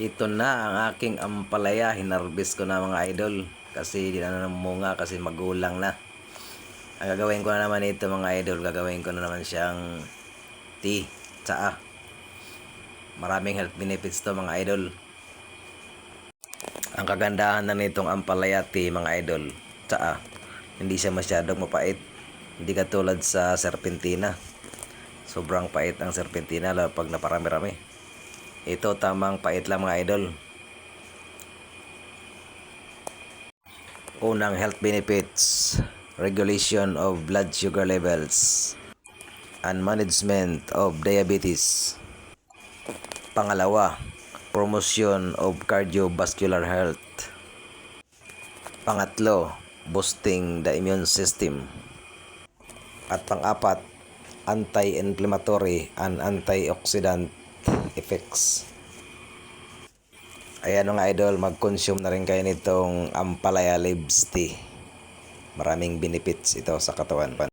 Ito na ang aking ampalaya. Hinarbis ko na mga idol. Kasi di na namunga kasi magulang na. Ang gagawin ko na naman ito mga idol. Gagawin ko na naman siyang tea. Tsaa. Maraming health benefits to mga idol. Ang kagandahan na nitong ampalaya tea mga idol. Tsaa. Hindi siya masyadong mapait. Hindi katulad sa serpentina. Sobrang pait ang serpentina lalo pag naparami-rami. Ito tamang pait lang mga idol. Unang health benefits, regulation of blood sugar levels and management of diabetes. Pangalawa, promotion of cardiovascular health. Pangatlo, boosting the immune system. At pang-apat, anti-inflammatory and antioxidant effects. Ayan mga idol, mag-consume na rin kayo nitong Ampalaya Leaves Tea. Maraming benefits ito sa katawan.